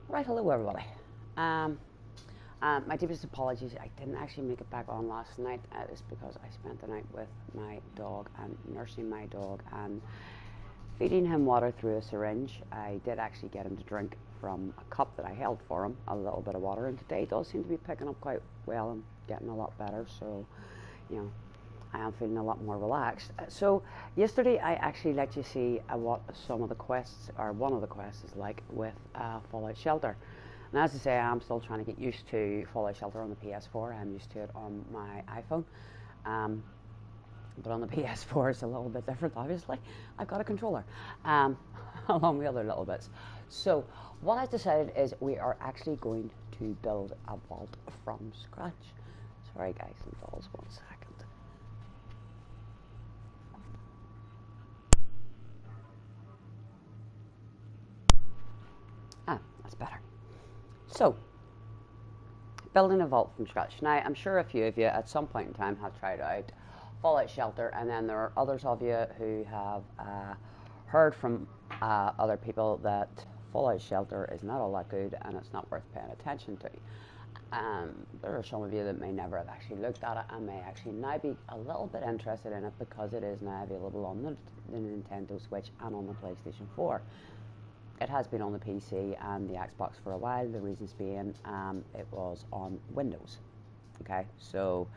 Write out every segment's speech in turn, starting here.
Right, hello everybody. My deepest apologies. I didn't actually make it back on last night. It's because I spent the night with my dog and nursing my dog and feeding him water through a syringe. I did actually get him to drink from a cup that I held for him, a little bit of water, and today he does seem to be picking up quite well and getting a lot better. So, you know, I am feeling a lot more relaxed. So yesterday I actually let you see what some of the quests, or one of the quests, is like with Fallout Shelter. And as I say, I'm still trying to get used to Fallout Shelter on the PS4. I'm used to it on my iPhone. But on the PS4 it's a little bit different, obviously. I've got a controller, along with other little bits. So what I've decided is we are actually going to build a vault from scratch. Sorry guys and dolls, 1 second. That's better. So, building a vault from scratch. Now, I'm sure a few of you at some point in time have tried out Fallout Shelter, and then there are others of you who have heard from other people that Fallout Shelter is not all that good and it's not worth paying attention to. There are some of you that may never have actually looked at it and may actually now be a little bit interested in it because it is now available on the Nintendo Switch and on the PlayStation 4. It has been on the PC and the Xbox for a while. The reasons being, it was on Windows. Okay, so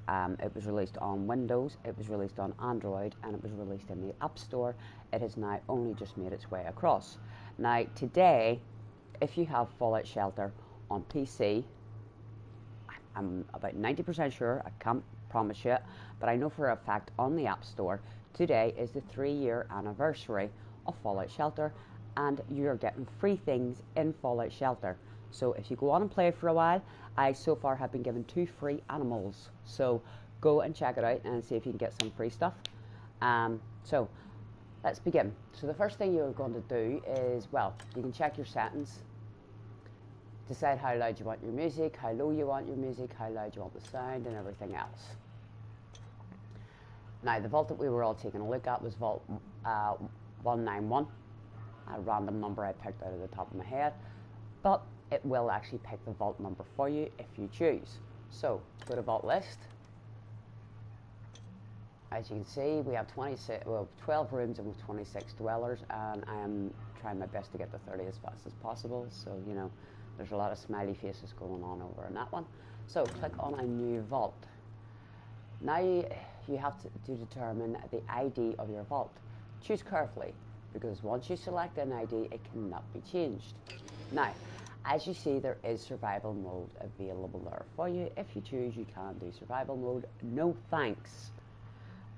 it was released on Windows, it was released on Android, and it was released in the App Store. It has now only just made its way across. Now, today, if you have Fallout Shelter on PC, I'm about 90% sure, I can't promise you, but I know for a fact on the App Store, today is the 3-year anniversary of Fallout Shelter, and you're getting free things in Fallout Shelter. So if you go on and play for a while, I so far have been given 2 free animals. So go and check it out and see if you can get some free stuff. So let's begin. So the first thing you're going to do is, well, you can check your settings, decide how loud you want your music, how low you want your music, how loud you want the sound, and everything else. Now, the vault that we were all taking a look at was Vault 191. A random number I picked out of the top of my head, but it will actually pick the vault number for you if you choose. So go to vault list. As you can see, we have 12 rooms and 26 dwellers, and I am trying my best to get to 30 as fast as possible. So, you know, there's a lot of smiley faces going on over in that one. So click on a new vault. Now you have to determine the ID of your vault. Choose carefully, because once you select an ID, it cannot be changed. Now, as you see, there is survival mode available there for you. If you choose, you can do survival mode. No thanks.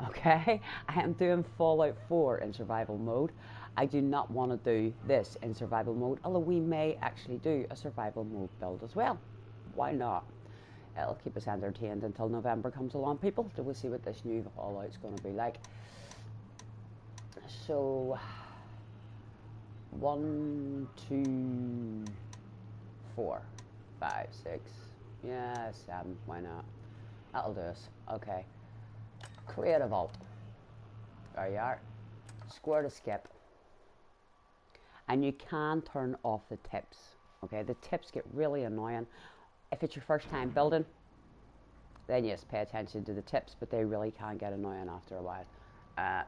Okay? I am doing Fallout 4 in survival mode. I do not want to do this in survival mode, although we may actually do a survival mode build as well. Why not? It'll keep us entertained until November comes along, people. So we'll see what this new Fallout's going to be like. So 1, 2, 4, 5, 6, yeah, 7, why not? That'll do us. Okay. Create a vault. There you are. Square to skip. And you can turn off the tips. Okay, the tips get really annoying. If it's your first time building, then yes, pay attention to the tips, but they really can get annoying after a while.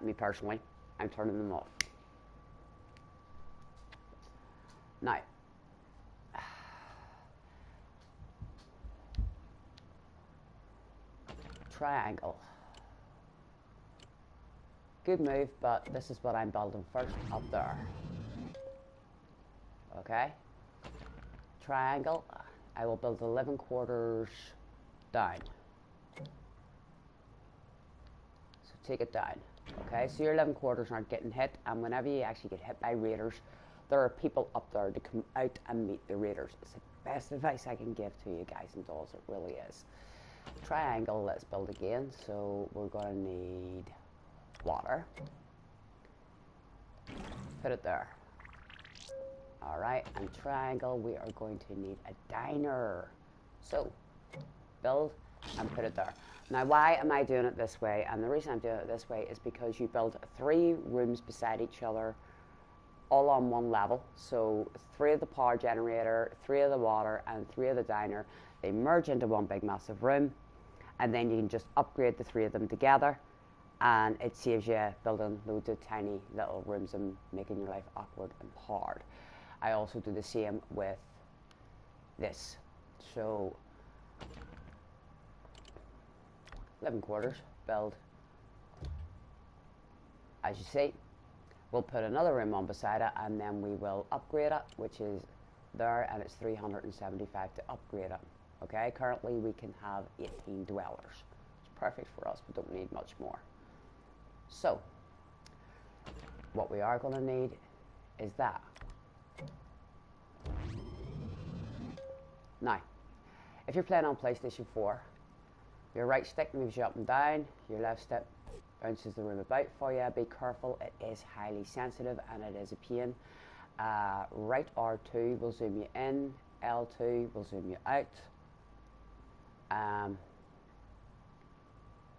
Me personally, I'm turning them off. Now, triangle. Good move, but this is what I'm building first up there. Okay? Triangle. I will build the living quarters down. So take it down. Okay, so your living quarters aren't getting hit, and whenever you actually get hit by raiders, there are people up there to come out and meet the raiders. It's the best advice I can give to you guys and dolls, it really is. Triangle, let's build again. So we're going to need water. Put it there. Alright, and triangle, we are going to need a diner. So, build and put it there. Now, why am I doing it this way? And the reason I'm doing it this way is because you build 3 rooms beside each other all on one level. So 3 of the power generator, 3 of the water, and 3 of the diner, they merge into one big massive room, and then you can just upgrade the 3 of them together, and it saves you building loads of tiny little rooms and making your life awkward and hard. I also do the same with this. So living quarters, build. As you see, we'll put another room on beside it, and then we will upgrade it, which is there, and it's 375 to upgrade it. Okay, currently we can have 18 dwellers. It's perfect for us, we don't need much more. So, what we are going to need is that. Now, if you're playing on PlayStation 4, your right stick moves you up and down, your left stick bounces the room about for you. Be careful, it is highly sensitive and it is a pain. Right R2 will zoom you in, L2 will zoom you out.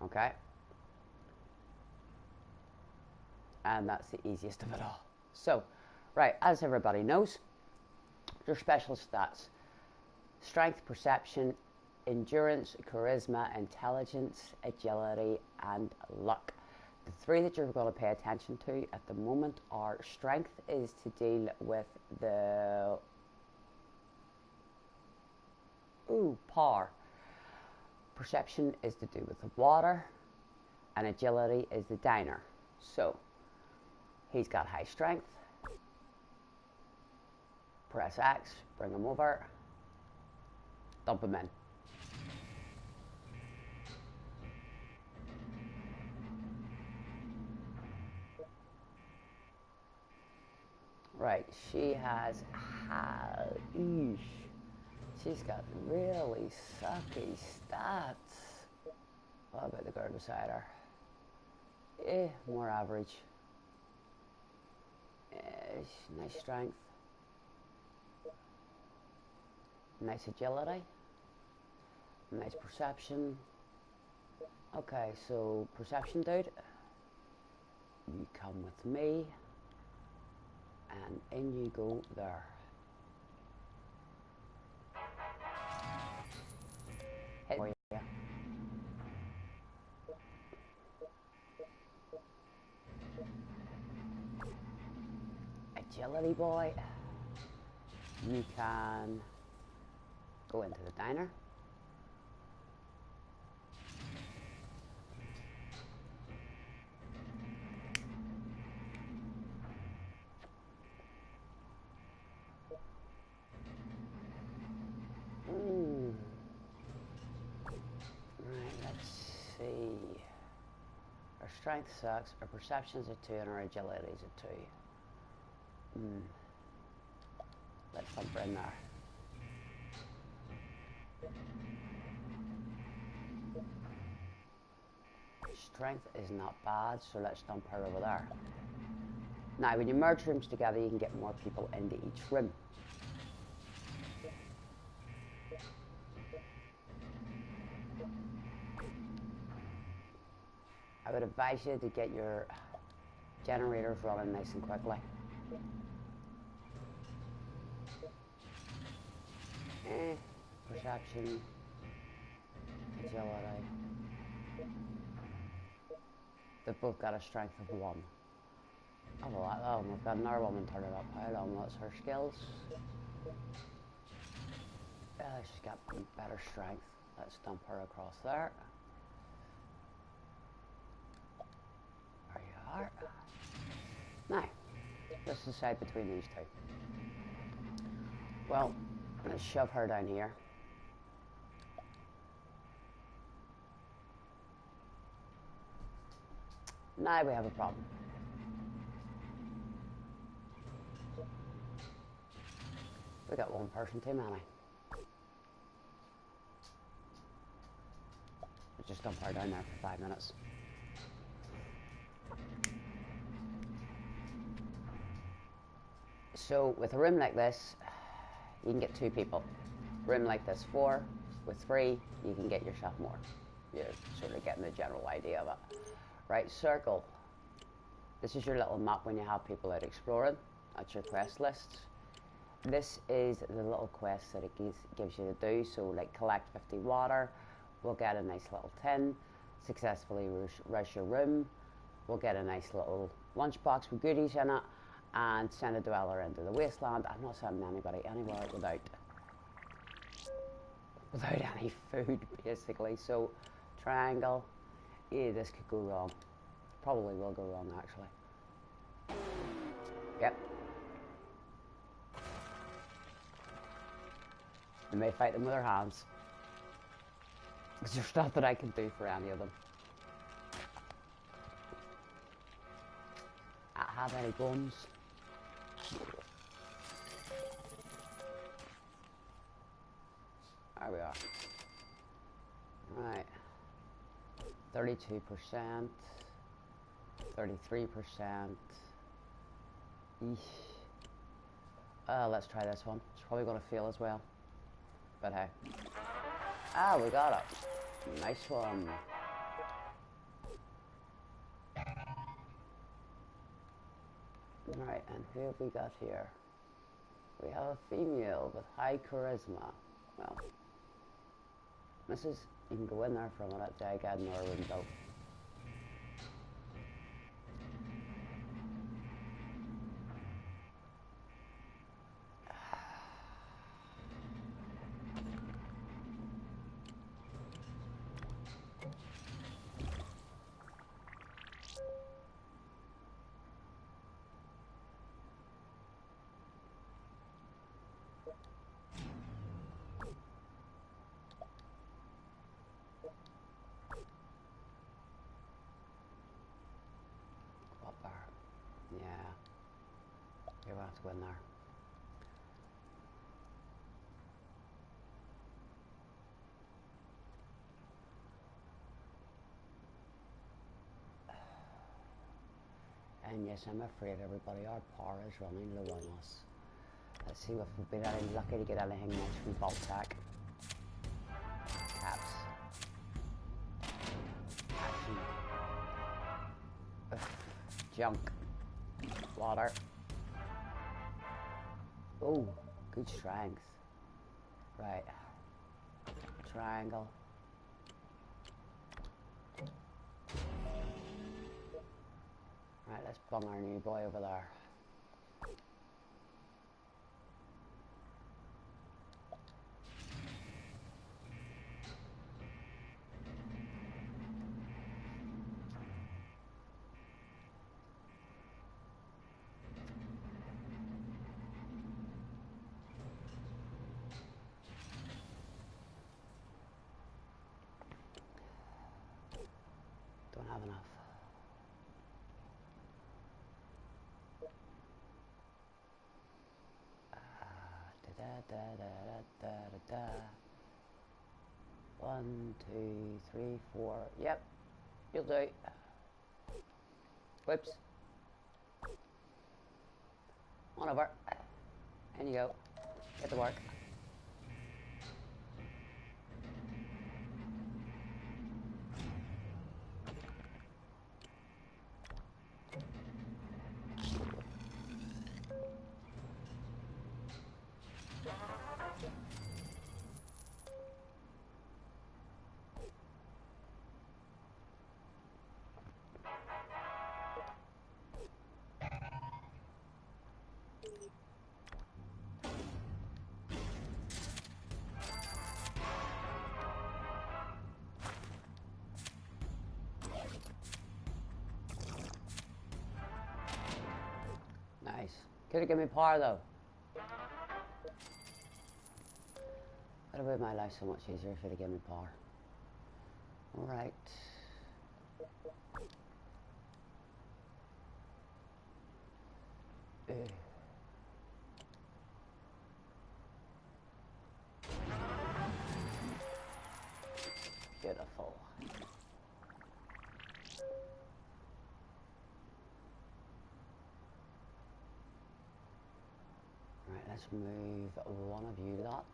Okay. And that's the easiest of it all. So, right, as everybody knows, your special stats: strength, perception, endurance, charisma, intelligence, agility, and luck. The 3 that you're going to pay attention to at the moment are: strength is to deal with the power. Perception is to do with the water, and agility is the diner. So, he's got high strength. Press X, bring him over, dump him in. Right, she has she's got really sucky stats. What about the girl beside her? More average. Nice strength. Nice agility. Nice perception. Okay, so perception, dude. You come with me. And in you go there. Hit for you. Agility boy. You can go into the diner. Right, let's see. Our strength sucks, our perception's a 2, and our agility's a 2. Let's dump her in there. Strength is not bad, so let's dump her over there. Now, when you merge rooms together, you can get more people into each room. I would advise you to get your generators running nice and quickly. Perception, agility. They've both got a strength of 1. Oh, well, we've got another woman turning up. How long? What's her skills? She's got better strength. Let's dump her across there. There you are. Now, let's decide between these 2. Well, let's shove her down here. Now we have a problem. We got one person too many. Let's just dump her down there for 5 minutes. So with a room like this, you can get 2 people. Room like this, 4. With 3, you can get yourself more. You're sort of getting the general idea of it. Right, circle. This is your little map when you have people out exploring. at your quest list. This is the little quest that it gives you to do. So like collect 50 water, we'll get a nice little tin. Successfully rush your room, we'll get a nice little lunchbox with goodies in it, and send a dweller into the wasteland. I'm not sending anybody anywhere without any food, basically. So triangle, yeah, this could go wrong. Probably will go wrong, actually. Yep. They may fight them with their hands, because there's nothing I can do for any of them. I don't have any guns. There we are. Right. 32%. 33%. Eesh. Let's try this one. It's probably going to fail as well. But hey. Ah, we got it. Nice one. Right, and who have we got here? We have a female with high charisma. Well, Mrs. You can go in there for a minute. I got another window. Yeah, you're going to have to go in there. And yes, I'm afraid everybody, our power is running low on us. Let's see if we've been any lucky to get anything nice from Baltac. Caps. Action. Junk. Water. Oh, good strength. Right. Triangle. Right, let's bung our new boy over there. Don't have enough. One, two, three, four. Yep, you'll do. Whoops. On over. In you go. Get to work. Nice. Could have given me power though. Would have made my life so much easier if it had given me power. Alright. Beautiful. Right, let's move one of you lot.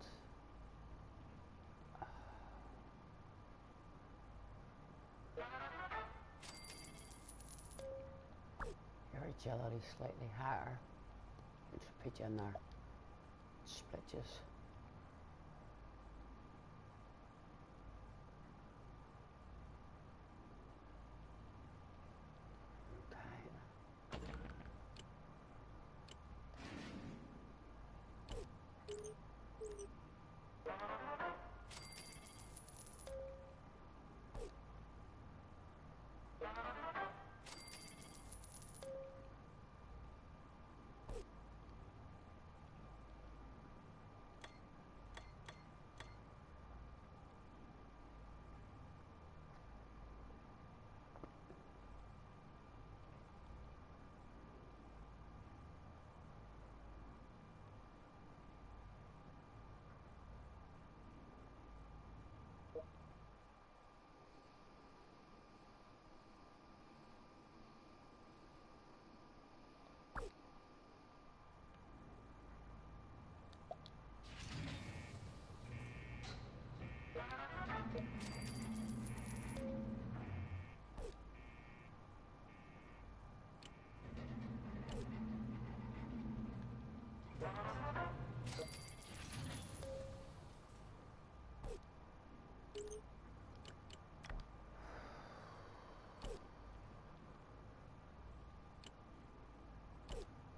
Your agility slightly higher. Just put you in there. Split you.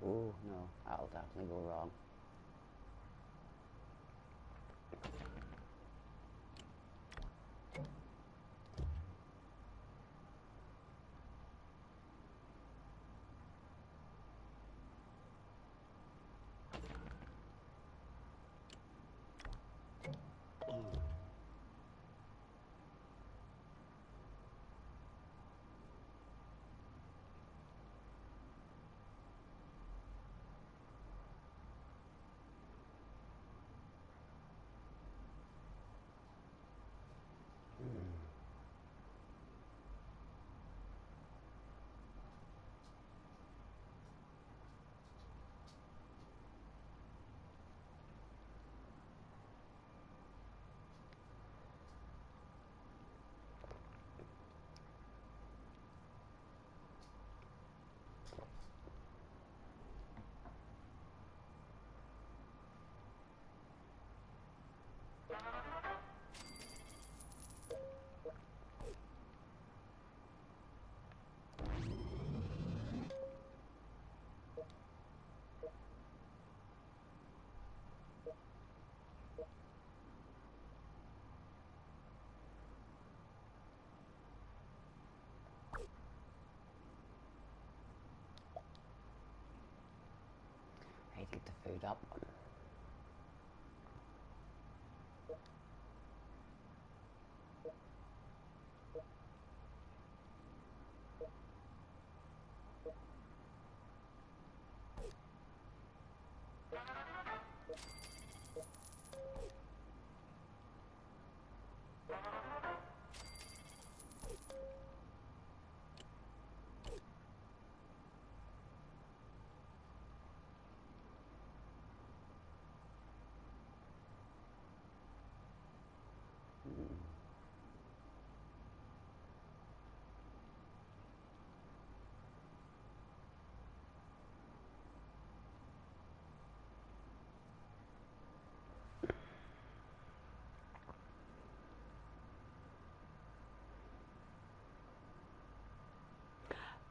Oh no, that'll definitely go wrong. I need to get the food up.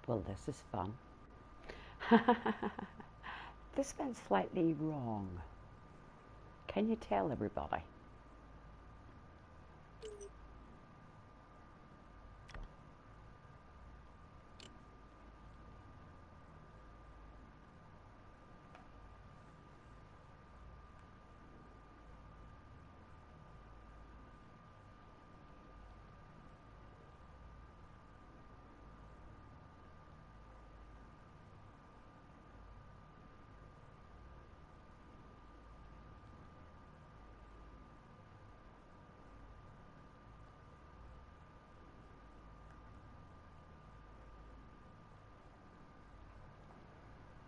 Well, this is fun. This went slightly wrong. Can you tell everybody?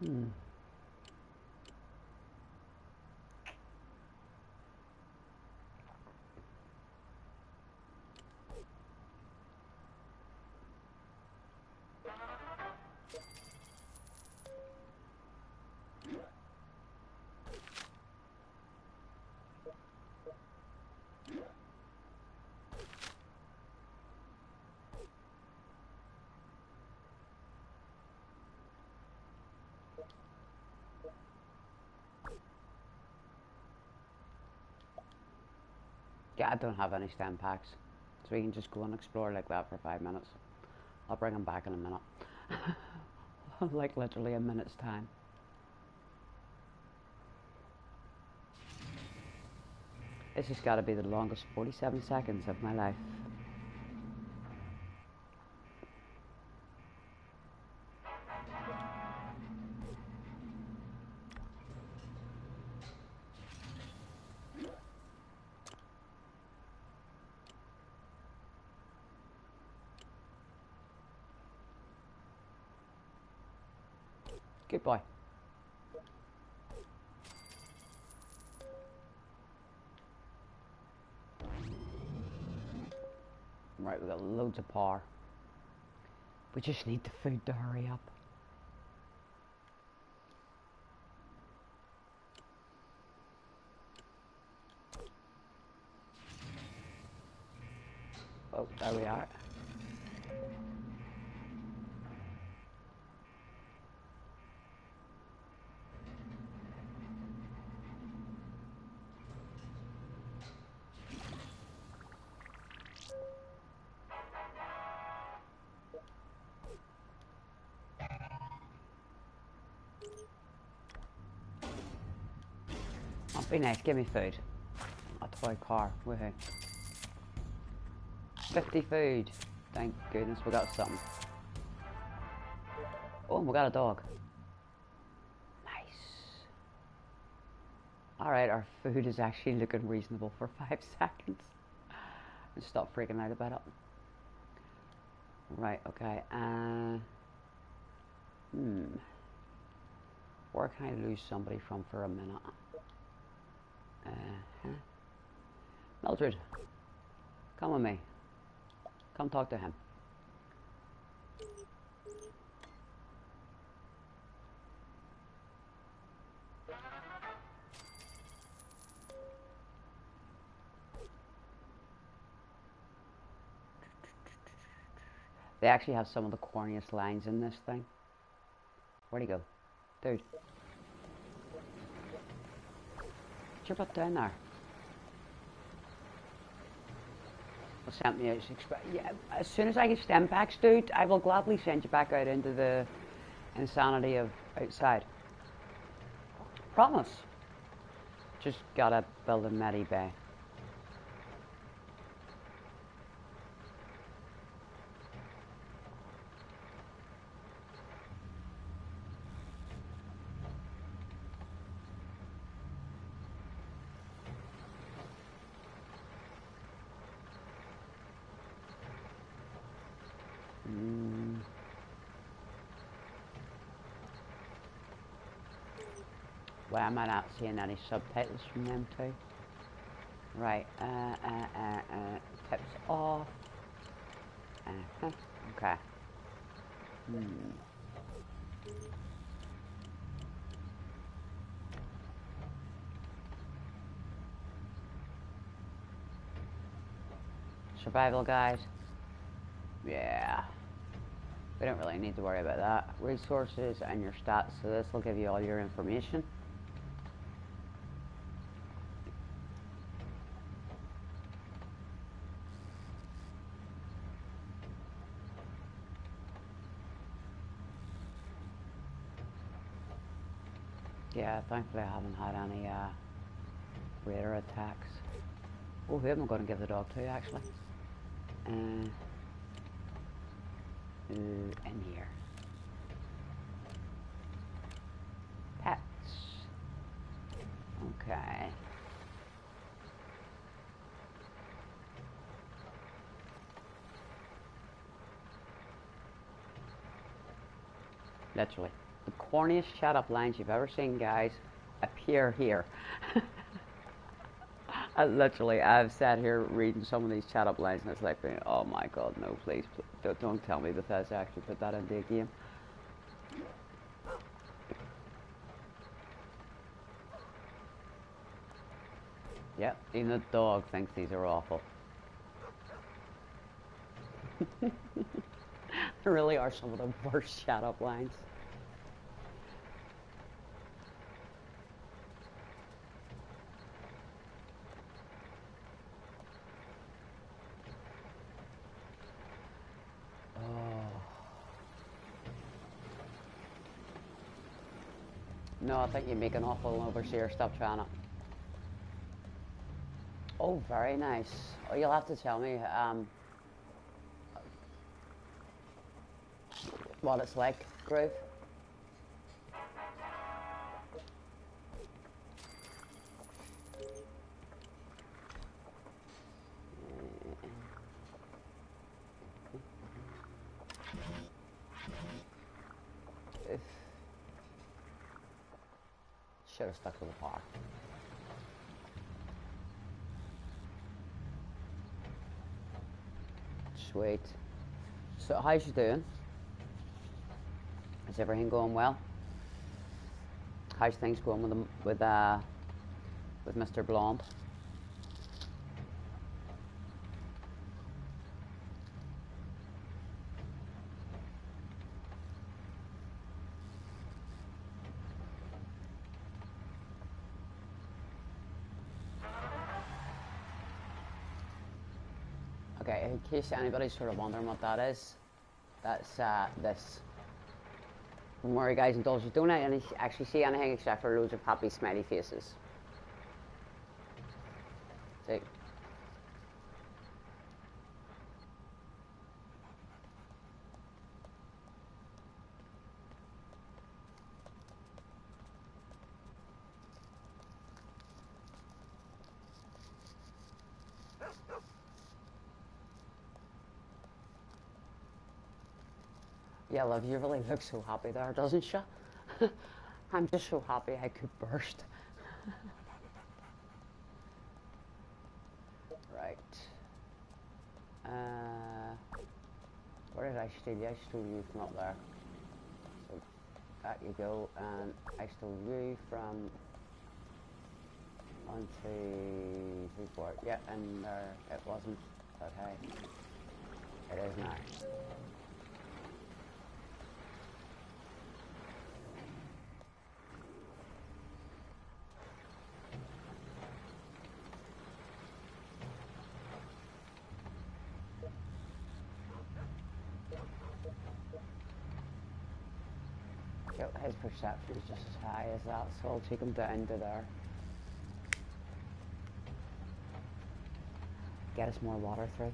Hmm. Yeah, I don't have any stem packs, so we can just go and explore like that for 5 minutes. I'll bring them back in a minute. Like literally a minute's time. This has got to be the longest 47 seconds of my life. Good boy. Right, we've got loads of power. We just need the food to hurry up. Oh, there we are. Oh, be nice, give me food. A toy car, woohoo. 50 food. Thank goodness we got something. Oh, we got a dog. Nice. Alright, our food is actually looking reasonable for 5 seconds. And stop freaking out about it. Right, okay. Where can I lose somebody from for a minute? Mildred, come with me. Come talk to him. They actually have some of the corniest lines in this thing. Where'd he go? Dude. Get your butt down there. Sent me out. Yeah, as soon as I get stem packs, dude, I will gladly send you back out into the insanity of outside. Promise. Just gotta build a medi bay. Why am I not seeing any subtitles from them too? Right, tips off. Okay. Survival guide. Yeah. We don't really need to worry about that. Resources and your stats, so this will give you all your information. Yeah, thankfully I haven't had any raider attacks. Oh, who am I going to give the dog to, actually? In here. Pets. Okay. Literally. The corniest shut-up lines you've ever seen, guys, appear here. I've sat here reading some of these shut-up lines, and it's like, oh my god, no, please, don't tell me Bethesda actually put that into a game. Yep, even the dog thinks these are awful. There really are some of the worst shut-up lines. No, I think you make an awful overseer. Stop trying it. Oh, very nice. Oh, you'll have to tell me what it's like, Groove. Should have stuck to the park. Sweet. So, how's you doing? Is everything going well? How's things going with Mr. Blonde? Okay, in case anybody's sort of wondering what that is, that's this. Don't worry, guys, indulge. You don't actually see anything except for loads of happy, smiley faces. See? Yeah, love, you really look so happy there, doesn't she? I'm just so happy I could burst. Right. Where did I steal you? I stole you from up there. So, back you go, and I stole you from 1, 2, 3, 4. Yeah, and there it wasn't. Okay. It is now. Yep, his perception is just as high as that, so I'll take him down to there. Get us more water through.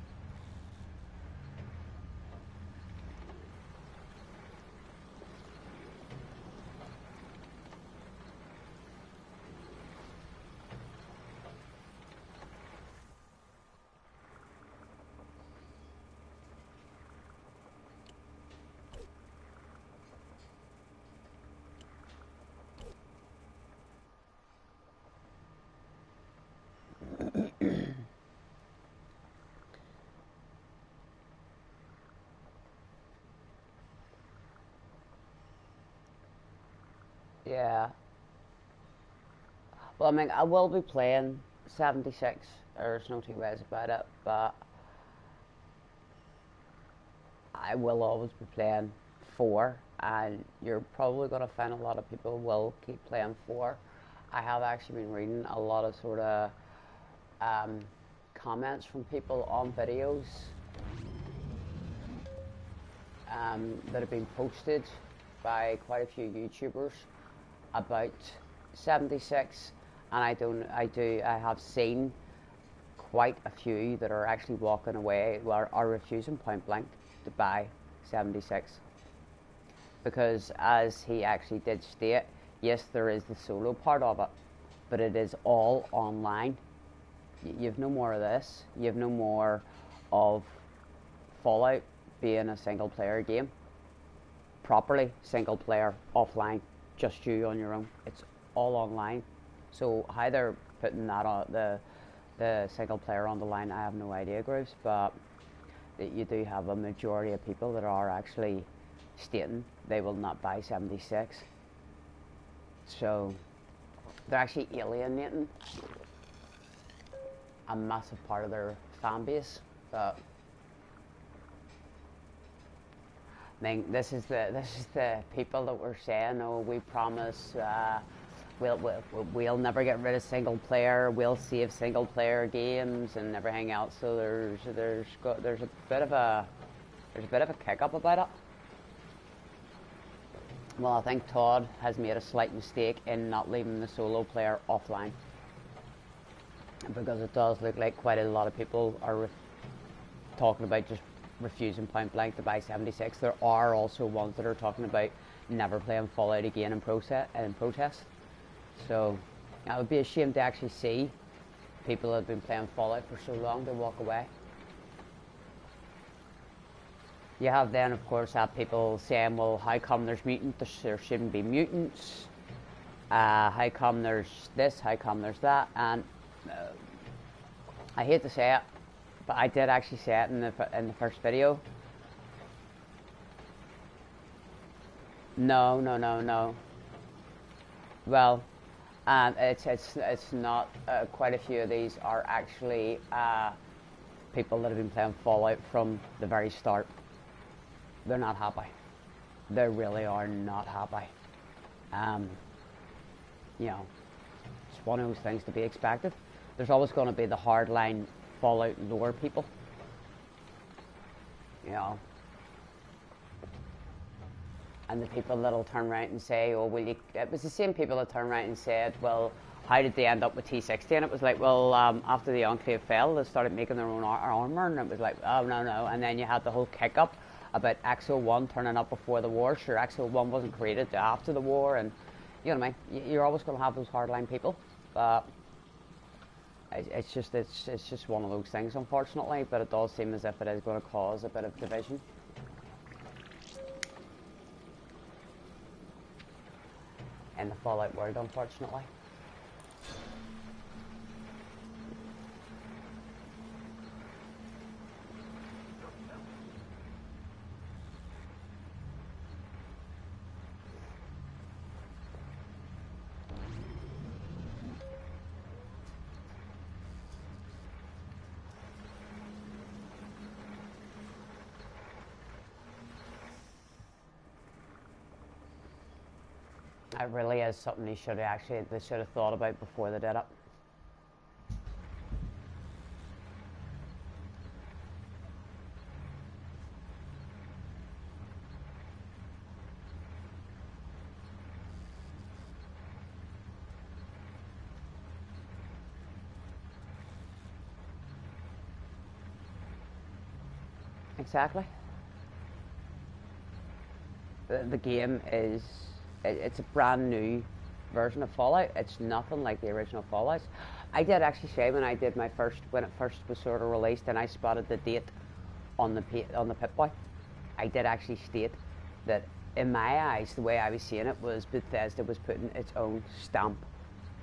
Yeah. Well, I mean, I will be playing 76. There's no two ways about it, but I will always be playing 4, and you're probably going to find a lot of people will keep playing 4. I have actually been reading a lot of sort of comments from people on videos that have been posted by quite a few YouTubers about 76, and I have seen quite a few that are actually walking away or are refusing point blank to buy 76, because as he actually did state, yes, there is the solo part of it, but it is all online. You've no more of this. You've no more of Fallout being a single player game, properly single player offline, just you on your own. It's all online. So how they're putting that on the single player on the line, I have no idea, Grooves, but that you do have a majority of people that are actually stating they will not buy 76. So they're actually alienating a massive part of their fan base. But I mean, this is the people that were saying, "Oh, we promise we'll never get rid of single player. We'll save single player games and everything else." So there's a bit of a kick up about it. Well, I think Todd has made a slight mistake in not leaving the solo player offline, because it does look like quite a lot of people are talking about just refusing point blank to buy 76. There are also ones that are talking about never playing Fallout again in protest. So it would be a shame to actually see people that have been playing Fallout for so long to walk away. You have then, of course, have people saying, well, how come there's mutants? There shouldn't be mutants. How come there's this? How come there's that? And I hate to say it, but I did actually say it in the first video. No. Well, it's not. Quite a few of these are actually people that have been playing Fallout from the very start. They're not happy. They really are not happy. You know, it's one of those things to be expected. There's always going to be the hardline Fallout lore people. You know. And the people that'll turn around and say, oh, will you... It was the same people that turned around and said, well, how did they end up with T60? And it was like, well, after the Enclave fell, they started making their own armor, and it was like, oh, no. And then you had the whole kick-up about XO1 turning up before the war. Sure, XO1 wasn't created after the war, and you know what I mean? You're always going to have those hardline people. But it's just one of those things, unfortunately, but it does seem as if it is going to cause a bit of division in the Fallout world, unfortunately. It really is something they should have thought about before they did it. Exactly. The game is... It's a brand new version of Fallout. It's nothing like the original Fallouts. I did actually say when it first was sort of released, and I spotted the date on the Pip-Boy, I did actually state that in my eyes, the way I was seeing it was Bethesda was putting its own stamp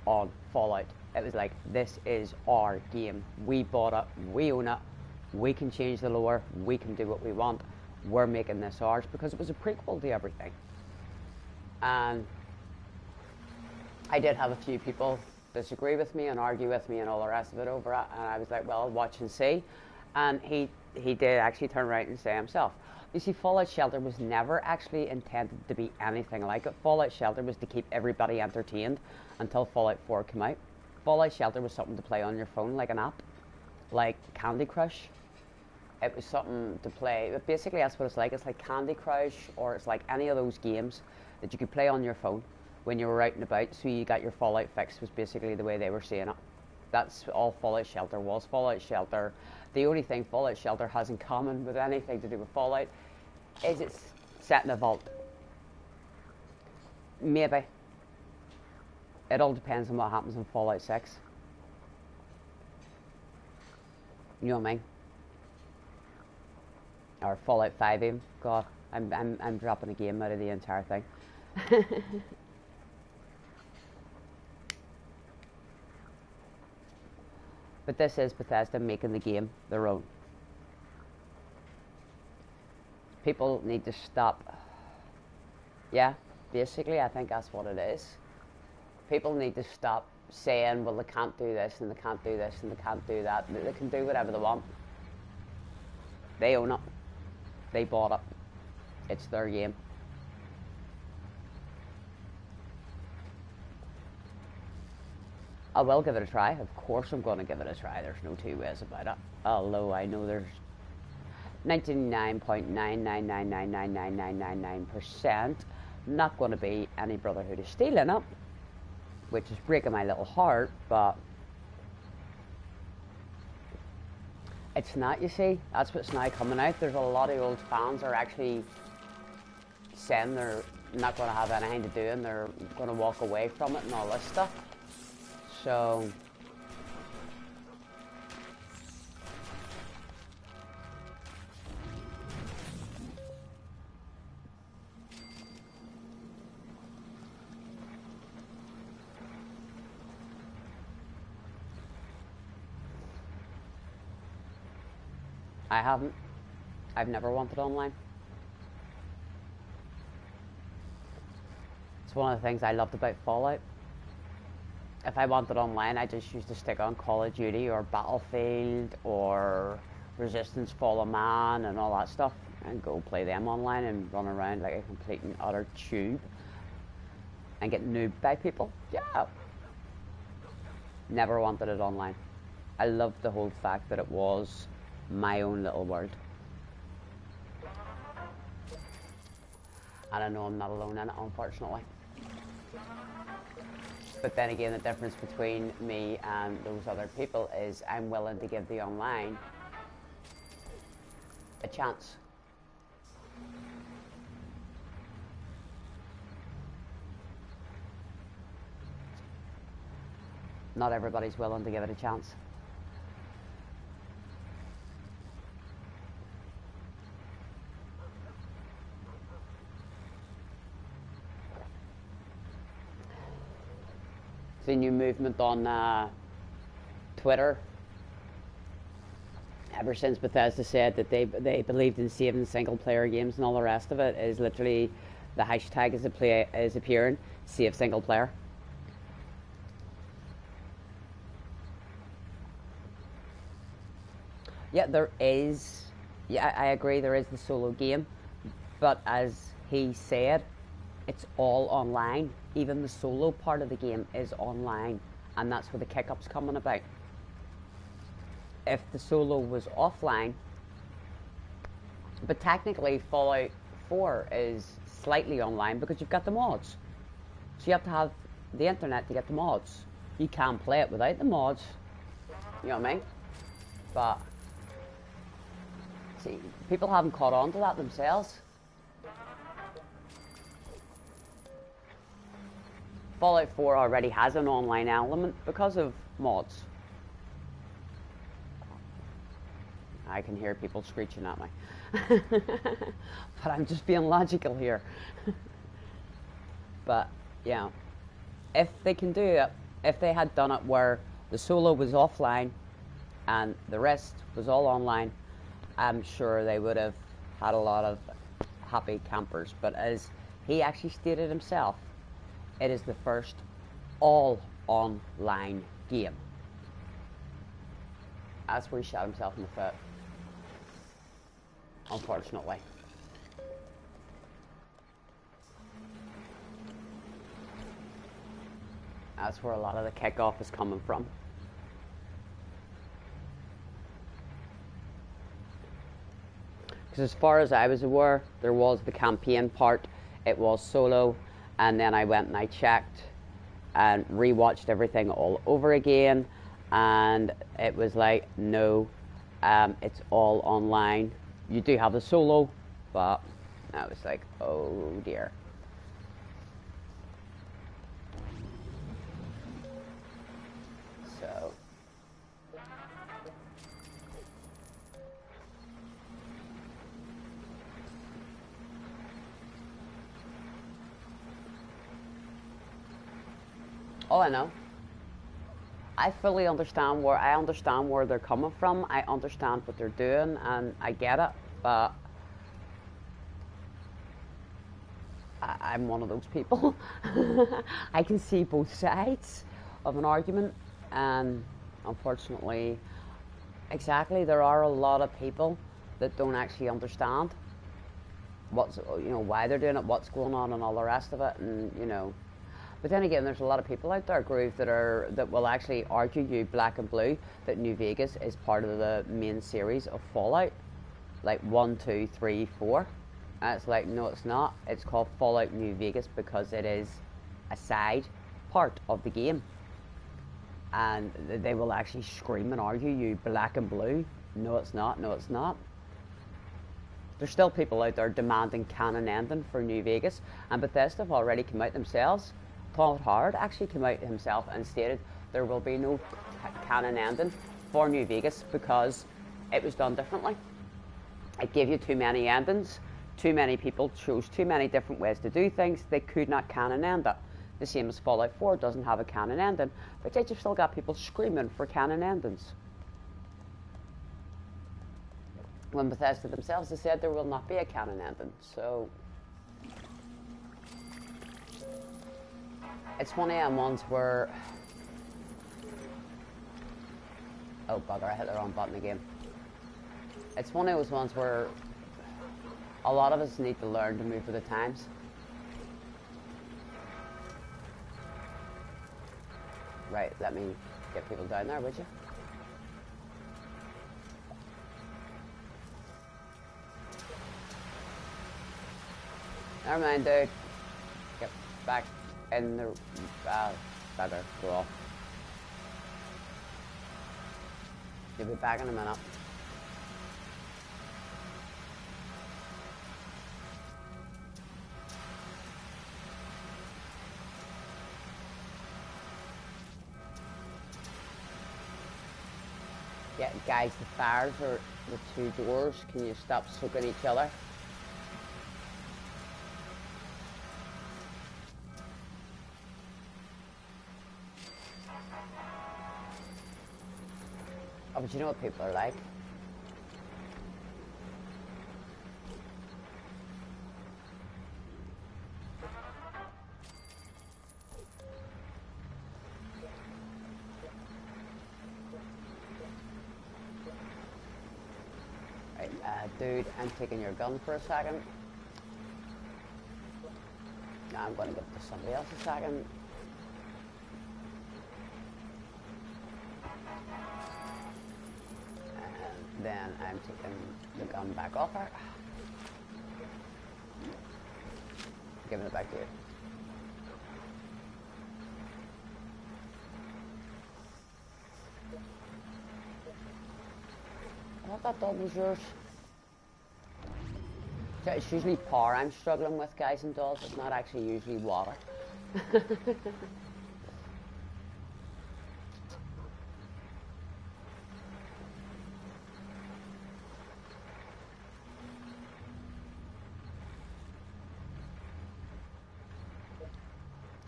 on Fallout. It was like, this is our game. We bought it. We own it. We can change the lore. We can do what we want. We're making this ours, because it was a prequel to everything. And I did have a few people disagree with me and argue with me and all the rest of it over it, and I was like, well, watch and see. And he did actually turn around and say himself, you see, Fallout Shelter was never actually intended to be anything like it. Fallout Shelter was to keep everybody entertained until Fallout 4 came out. Fallout Shelter was something to play on your phone, like an app, like Candy Crush. It was something to play, but basically that's what it's like. It's like Candy Crush, or it's like any of those games that you could play on your phone when you were out and about, so you got your Fallout fix, was basically the way they were saying it. That's all Fallout Shelter was. Fallout Shelter, the only thing Fallout Shelter has in common with anything to do with Fallout is it's set in a vault. Maybe. It all depends on what happens in Fallout 6. You know what I mean? Or Fallout 5 even. God, I'm dropping a game out of the entire thing. But this is Bethesda making the game their own. People need to stop. Yeah, basically I think that's what it is. People need to stop saying, well, they can't do this and they can't do this and they can't do that. They can do whatever they want. They own it. They bought it. It's their game. I will give it a try. Of course I'm going to give it a try. There's no two ways about it. Although I know there's 99.999999999% not going to be any Brotherhood of Steel in it, which is breaking my little heart, but it's not, you see. That's what's now coming out. There's a lot of old fans are actually saying they're not going to have anything to do and they're going to walk away from it and all this stuff. So I haven't. I've never wanted online. It's one of the things I loved about Fallout. If I wanted online, I just used to stick on Call of Duty or Battlefield or Resistance Fallen Man and all that stuff and go play them online and run around like a complete and utter tube and get noobed by people. Yeah. Never wanted it online. I loved the whole fact that it was my own little world. And I know I'm not alone in it, unfortunately. But then again, the difference between me and those other people is I'm willing to give the online a chance. Not everybody's willing to give it a chance. The new movement on Twitter, ever since Bethesda said that they believed in saving single player games and all the rest of it, is literally the hashtag is appearing, save single player. Yeah, there is. Yeah, I agree. There is the solo game, but as he said, it's all online. Even the solo part of the game is online, and that's where the kick-up's coming about. If the solo was offline, but technically Fallout 4 is slightly online because you've got the mods. So you have to have the internet to get the mods. You can't play it without the mods. You know what I mean? But see, people haven't caught on to that themselves. Fallout 4 already has an online element because of mods. I can hear people screeching at me. But I'm just being logical here. But, yeah, if they can do it, if they had done it where the solo was offline and the rest was all online, I'm sure they would have had a lot of happy campers. But as he actually stated himself, it is the first all-online game. That's where he shot himself in the foot, unfortunately. That's where a lot of the kickoff is coming from. Because as far as I was aware, there was the campaign part, it was solo, and then I went and I checked and rewatched everything all over again, and it was like, no, it's all online. You do have the solo, but I was like, oh dear. So oh, I know. I fully understand where they're coming from. I understand what they're doing, and I get it. But I'm one of those people. I can see both sides of an argument, and unfortunately, exactly, there are a lot of people that don't actually understand why they're doing it, what's going on, and all the rest of it, and. But then again, there's a lot of people out there, Groove, that will actually argue you black and blue that New Vegas is part of the main series of Fallout, like 1, 2, 3, 4. And it's like, no, it's not. It's called Fallout New Vegas because it is a side part of the game. And they will actually scream and argue, you black and blue. No, it's not. No, it's not. There's still people out there demanding canon ending for New Vegas. And Bethesda have already come out themselves. Todd Howard actually came out himself and stated there will be no canon ending for New Vegas because it was done differently. It gave you too many endings. Too many people chose too many different ways to do things. They could not canon end it. The same as Fallout 4 doesn't have a canon ending, but yet you've still got people screaming for canon endings. When Bethesda themselves have said there will not be a canon ending, so it's one of them ones where, oh bugger, I hit the wrong button again. It's one of those ones where a lot of us need to learn to move with the times. Right, let me get people down there, would you? Never mind, dude. Get back in the... better, go off. You'll be back in a minute. Yeah, guys, the fires are the two doors. Can you stop soaking each other? Oh, but you know what people are like? Dude, I'm taking your gun for a second. Now I'm going to give it to somebody else a second. And then I'm taking the gun back off her. Giving it back to you. I thought that dog was yours. It's usually power I'm struggling with, guys and dolls. It's not actually usually water.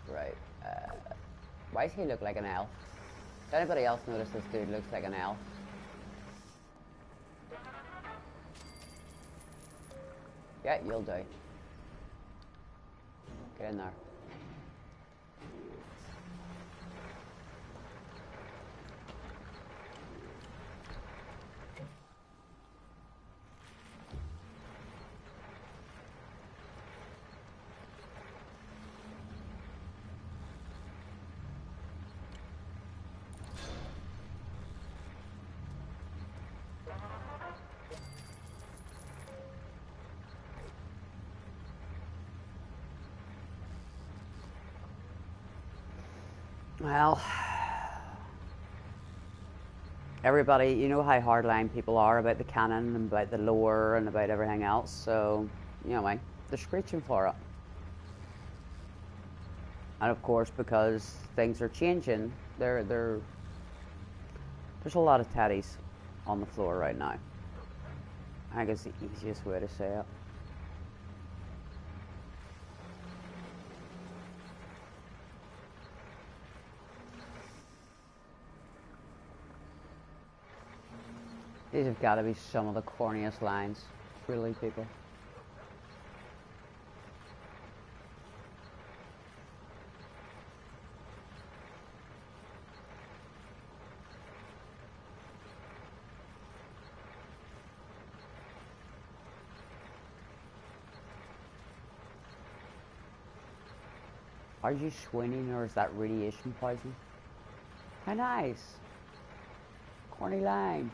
Right. Why does he look like an elf? Does anybody else notice this dude looks like an elf? Yeah, you'll do. Get in there. Well, everybody, you know how hardline people are about the canon and about the lore and about everything else, so, you know, they're screeching for it. And of course, because things are changing, there's a lot of teddies on the floor right now. I think it's the easiest way to say it. These have got to be some of the corniest lines, truly, people. Are you swinging or is that radiation poison? How nice. Corny line.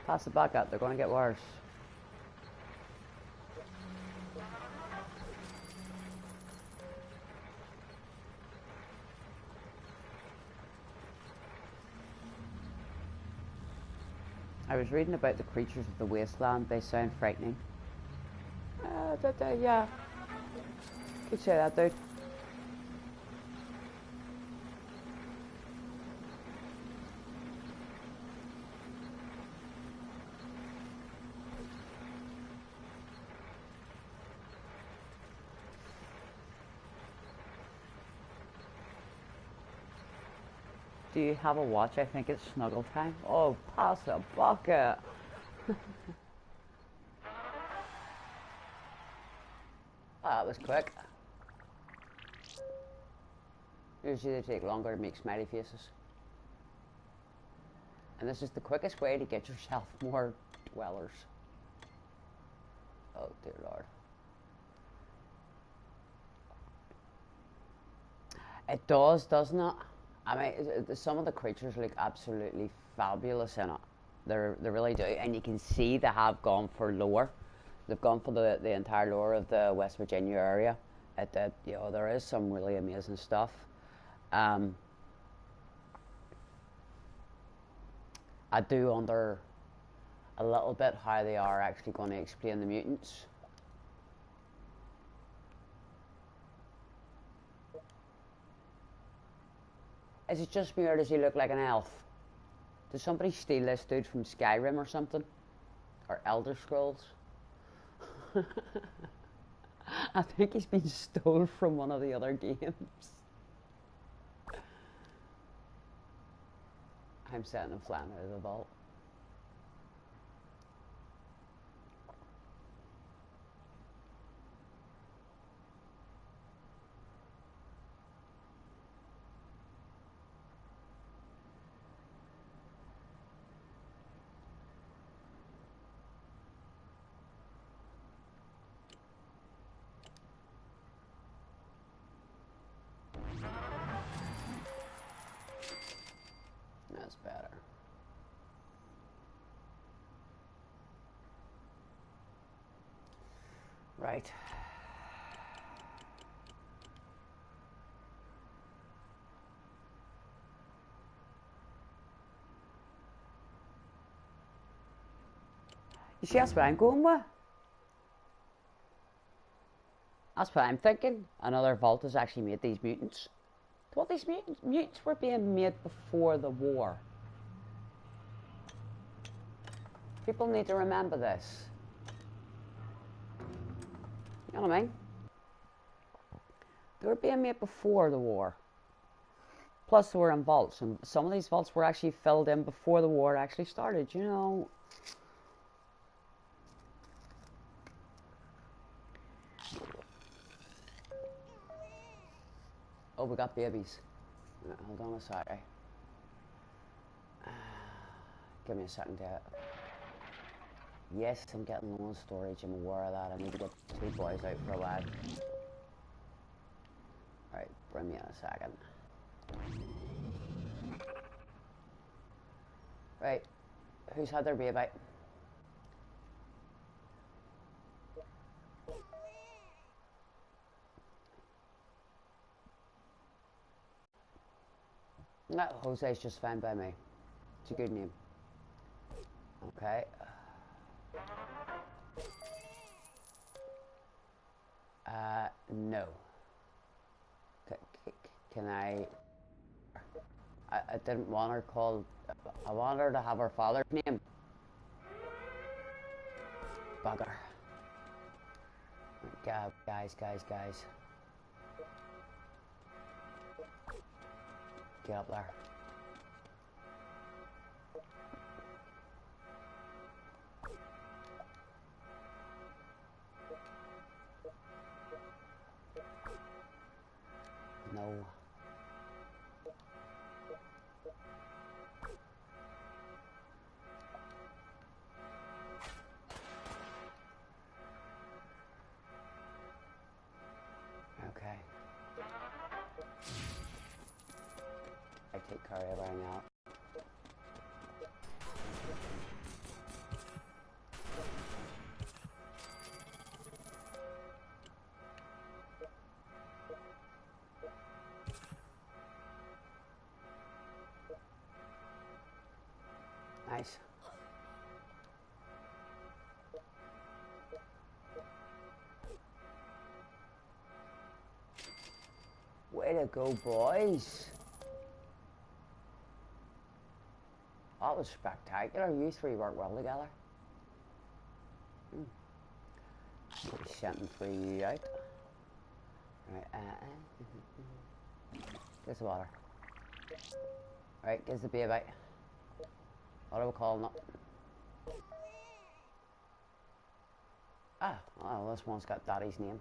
Pass it back up, they're going to get worse. I was reading about the creatures of the wasteland. They sound frightening. Yeah. Could say that, dude. Do you have a watch? I think it's snuggle time. Oh, pass a bucket. That was quick. Usually they take longer to make smiley faces. And this is the quickest way to get yourself more dwellers. Oh dear Lord. It does, doesn't it? I mean, some of the creatures look absolutely fabulous in it. They really do, and you can see they have gone for lore. They've gone for the entire lore of the West Virginia area. You know, there is some really amazing stuff. I do wonder a little bit how they are actually going to explain the mutants. Is it just me, or does he look like an elf? Did somebody steal this dude from Skyrim or something? Or Elder Scrolls? I think he's been stolen from one of the other games. I'm setting him flying out of the vault. That's better. Right. You see, that's what I'm going with. That's what I'm thinking. Another vault has actually made these mutants. What, these mutants were being made before the war. People need to remember this. You know what I mean? They were being made before the war. Plus they were in vaults, and some of these vaults were actually filled in before the war actually started, you know. Oh, we got babies. Hold on a sec. Give me a second to... Yes, I'm getting low on storage. I'm aware of that. I need to get 2 boys out for a while. Alright, bring me in a second. Right, who's had their baby? No, Jose's just fine by me. It's a good name. Okay. No. Can I didn't want her called... I want her to have her father's name. Bugger. Guys. Get up there. No. Okay. I take care of everything out. Nice. Way to go, boys. That was spectacular. You three work well together. Sending three you out. Right, Gives the water. Right, gives the baby. What are we calling it? Ah, well, this one's got Daddy's name.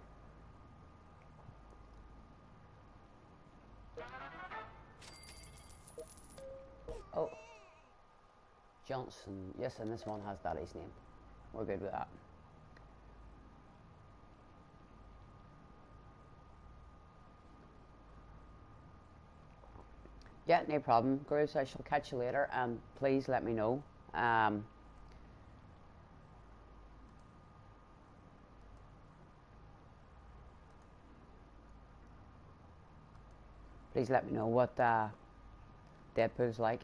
Oh. Johnson. Yes, and this one has Daddy's name. We're good with that. Yeah, no problem, Grooves. I shall catch you later, and please let me know. Please let me know what Deadpool's like.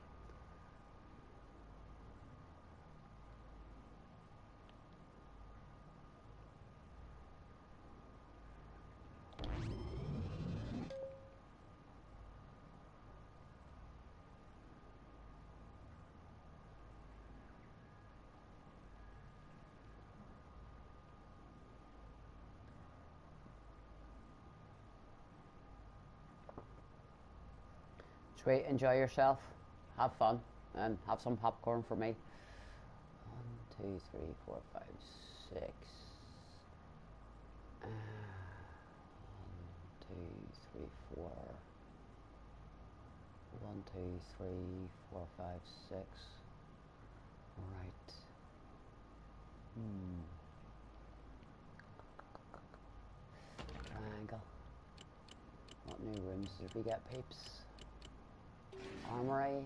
Sweet, enjoy yourself, have fun, and have some popcorn for me. 1, 2, 3, 4, 5, 6. 1, 2, 3, 4. 1, 2, 3, 4, 5, 6. Right. Triangle. What new rooms did we get, peeps? Armory.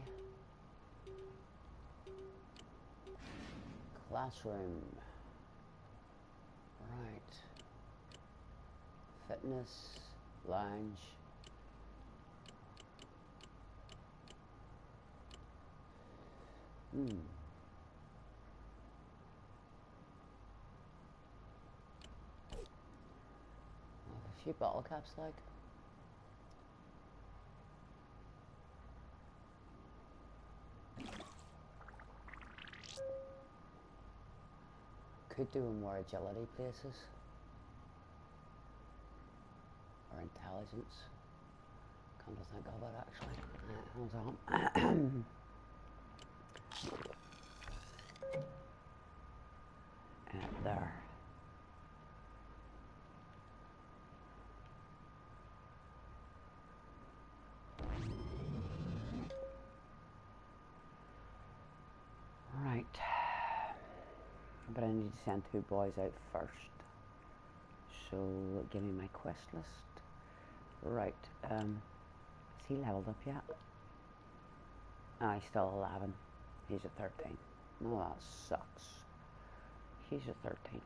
Classroom. Right. Fitness. Lounge. A few bottle caps, like. Could do more agility places. Or intelligence. Come to think of it, actually. Hold on. There. Right. But I need to send 2 boys out first. So give me my quest list. Right. Is he leveled up yet? Oh, he's still 11. He's a 13. Oh, that sucks. He's a 13.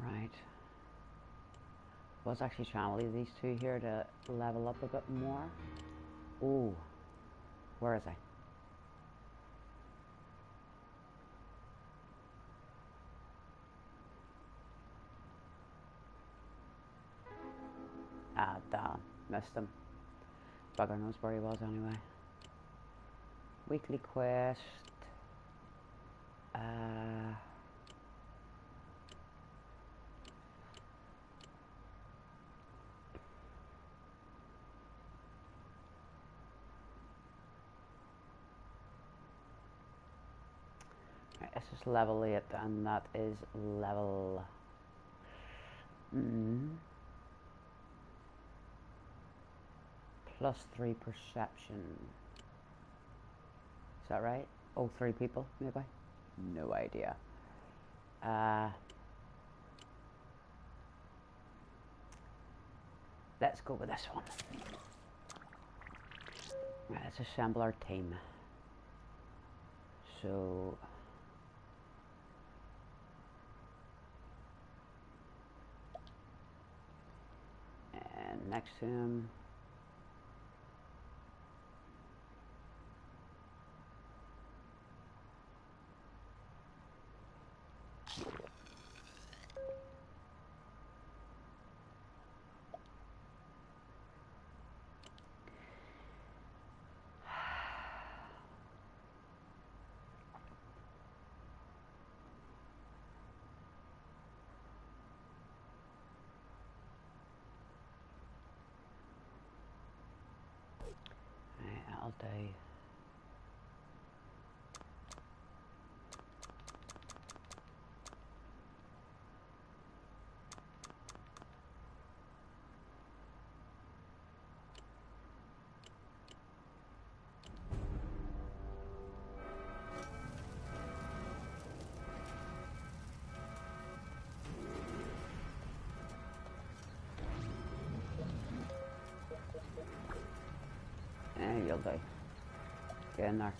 Right. I was actually trying to leave these 2 here to level up a bit more. Ooh. Where is I? Ah, damn. Missed him. Bugger knows where he was anyway. Weekly quest. Right, this is level 8, and that is level... +3 perception. Is that right? Oh, 3 people, maybe? No idea. Let's go with this one. Right, let's assemble our team. So and next to him, right, I'll do. Yeah, you'll do. Get in there.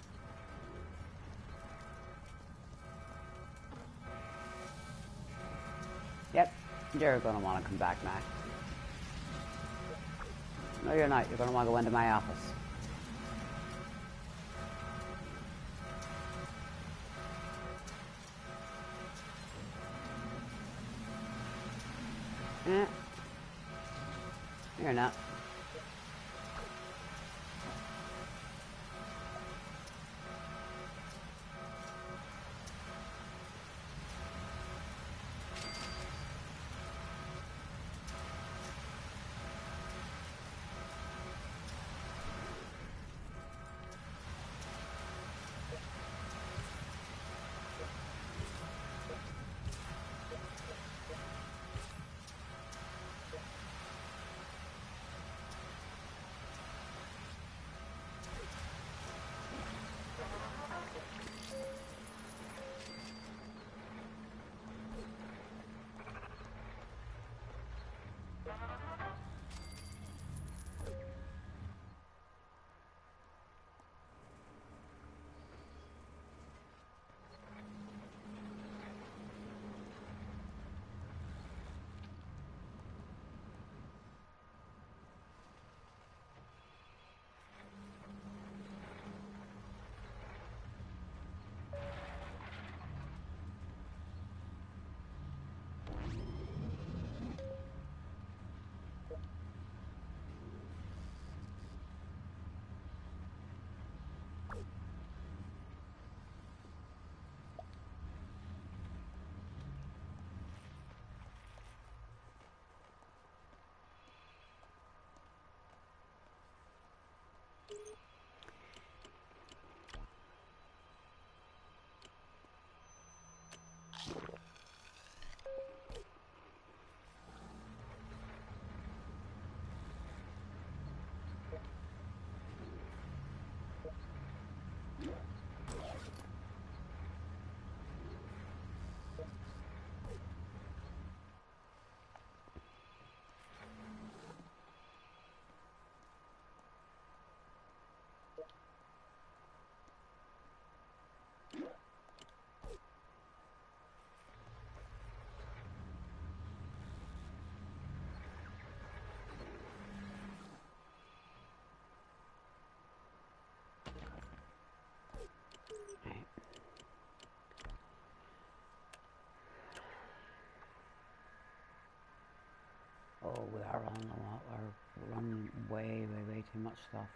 Yep, you're going to want to come back now. No, you're not. You're going to want to go into my office. Yeah. You're not. Right. Oh, we are on the lot. We're running way too much stuff.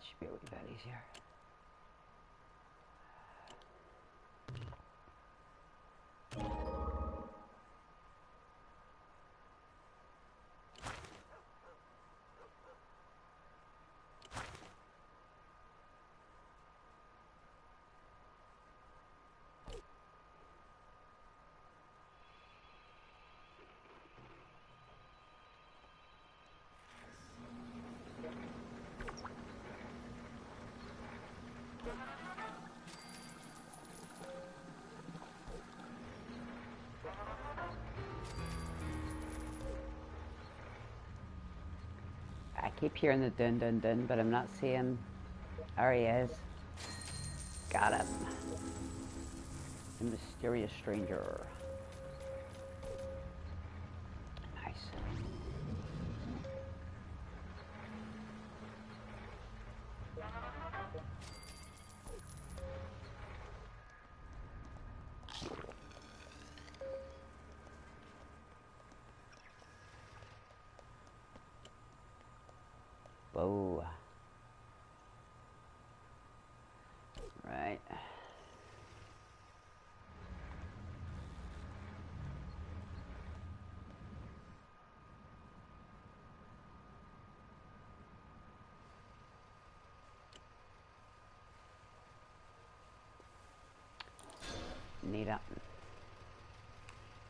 That should be a wee bit easier. I keep hearing the dun dun dun, but I'm not seeing. There he is. Got him. The mysterious stranger. Nice. Whoa. Right. Need it.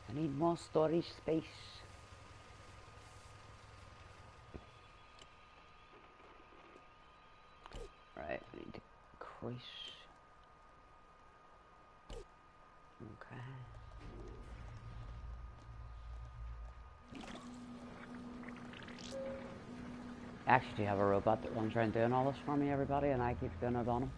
I need more storage space. Right, I need to increase. Okay. I actually have a robot that runs around doing all this for me, everybody, and I keep doing it on him.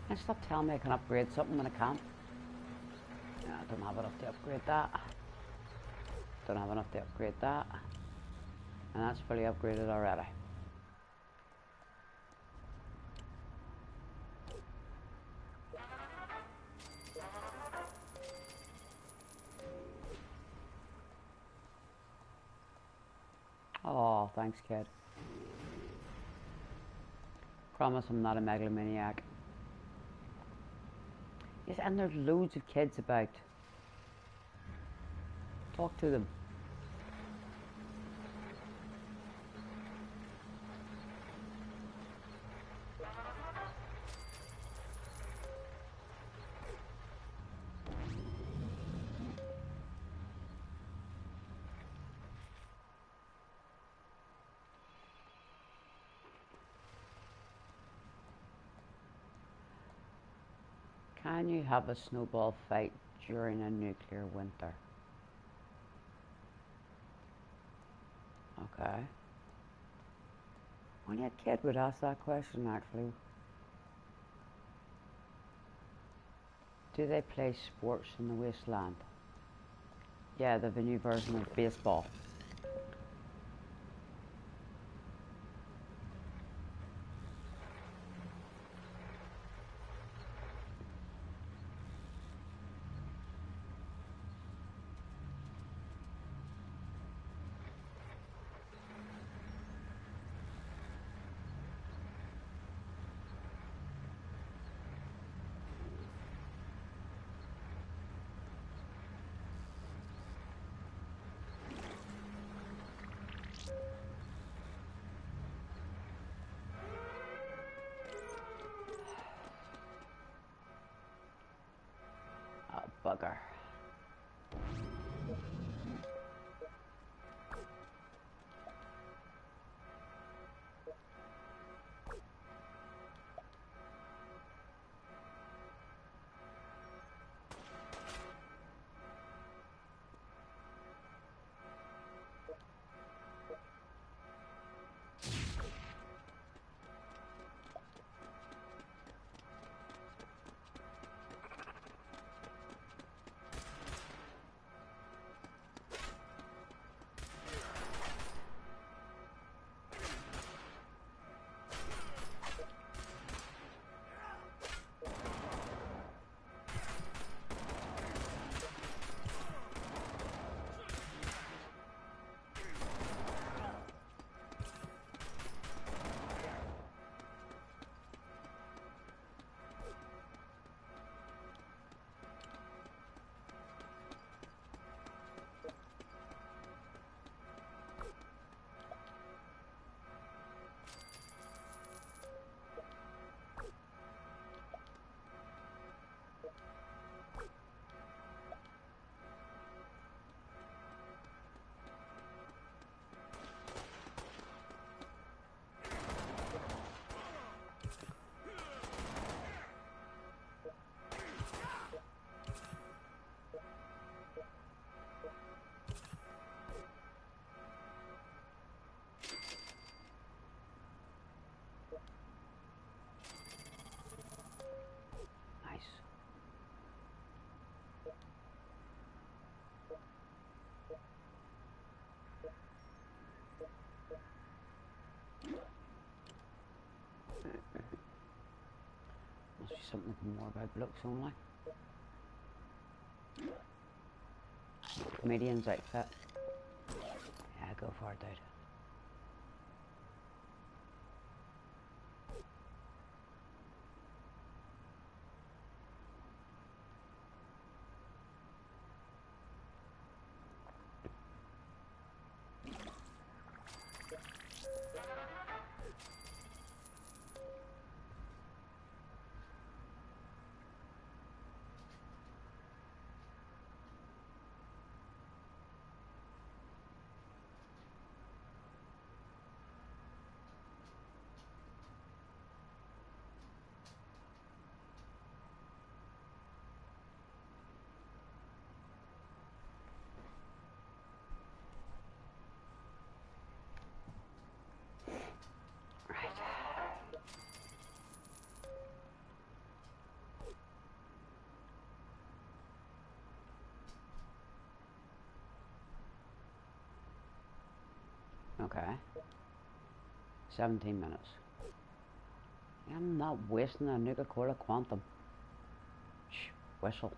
And stop telling me I can upgrade something when I can't. No, I don't have enough to upgrade that. Don't have enough to upgrade that. And that's fully upgraded already. Oh, thanks, kid. Promise I'm not a megalomaniac. Yes, and there's loads of kids about. Talk to them. Can you have a snowball fight during a nuclear winter? Okay. Only a kid would ask that question, actually. Do they play sports in the wasteland? Yeah, they have a new version of baseball. Oh, bugger. something more about blokes only. Comedian's outfit. Yeah, go for it, dude. Okay. 17 minutes. I'm not wasting a Nuka-Cola Quantum. Shh, whistle.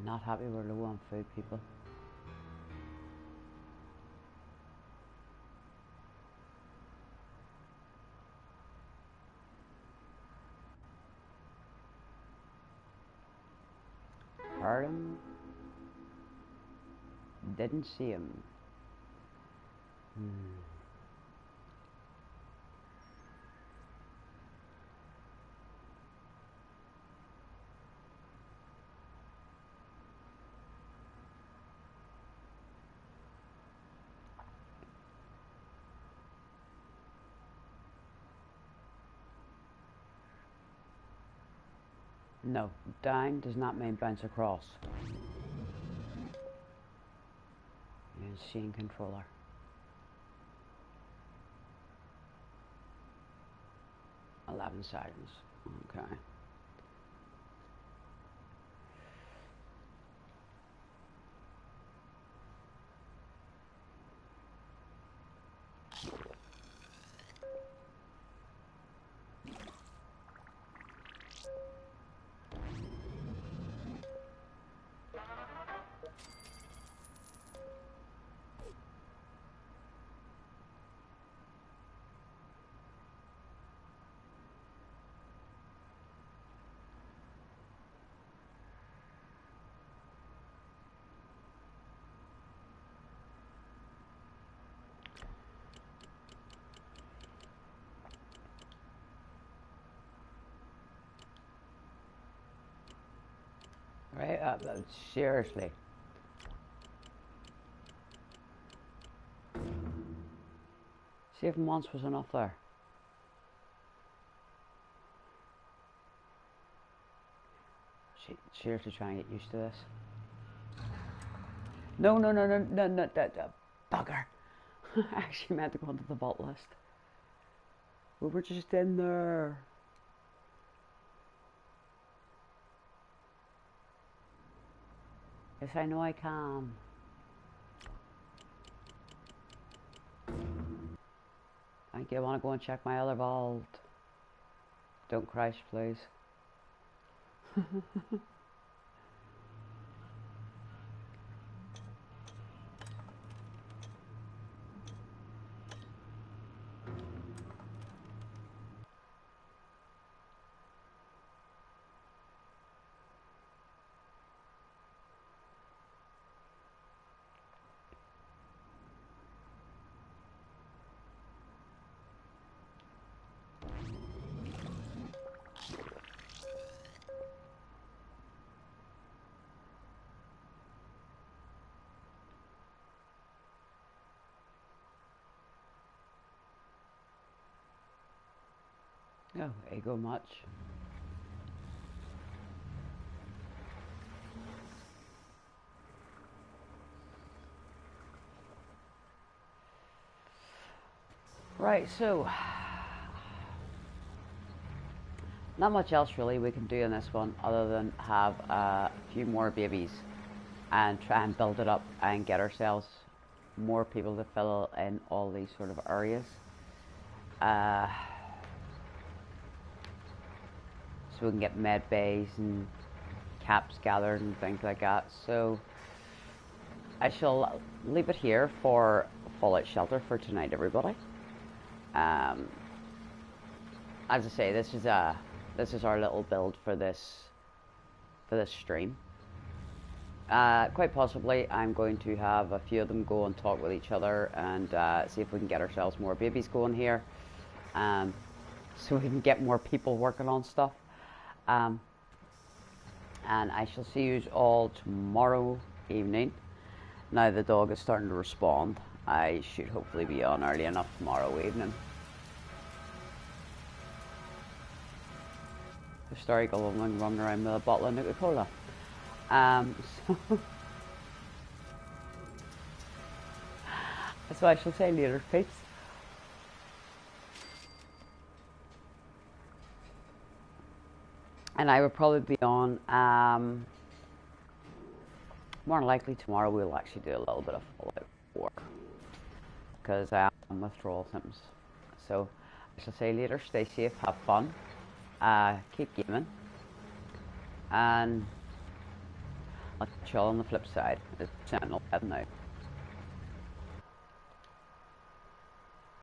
Not happy we're low on food, people. Heard him. Didn't see him. No, down does not mean bounce across. Scene controller. $11 seconds. Okay. Right, seriously. See if once was enough there. Seriously trying to get used to this. No, bugger. I actually meant to go onto the vault list. We were just in there. Yes, I know I can. Thank you. I want to go and check my other vault. Don't crash, please. Oh, ego much. Right, so not much else really we can do in this one other than have a few more babies and try and build it up and get ourselves more people to fill in all these sort of areas. So we can get med bays and caps gathered and things like that. So I shall leave it here for Fallout Shelter for tonight, everybody. As I say, this is our little build for this stream. Quite possibly, I'm going to have a few of them go and talk with each other and see if we can get ourselves more babies going here, so we can get more people working on stuff. And I shall see you all tomorrow evening. Now the dog is starting to respond. I should hopefully be on early enough tomorrow evening. Historical woman running around with a bottle of Nuka-Cola. So I shall say later, peeps. And I will probably be on, more than likely tomorrow we'll actually do a little bit of Fallout 4. Because I am withdrawal symptoms. So I shall say later, stay safe, have fun, keep gaming. And I'll catch you all on the flip side. It's 10:11 now.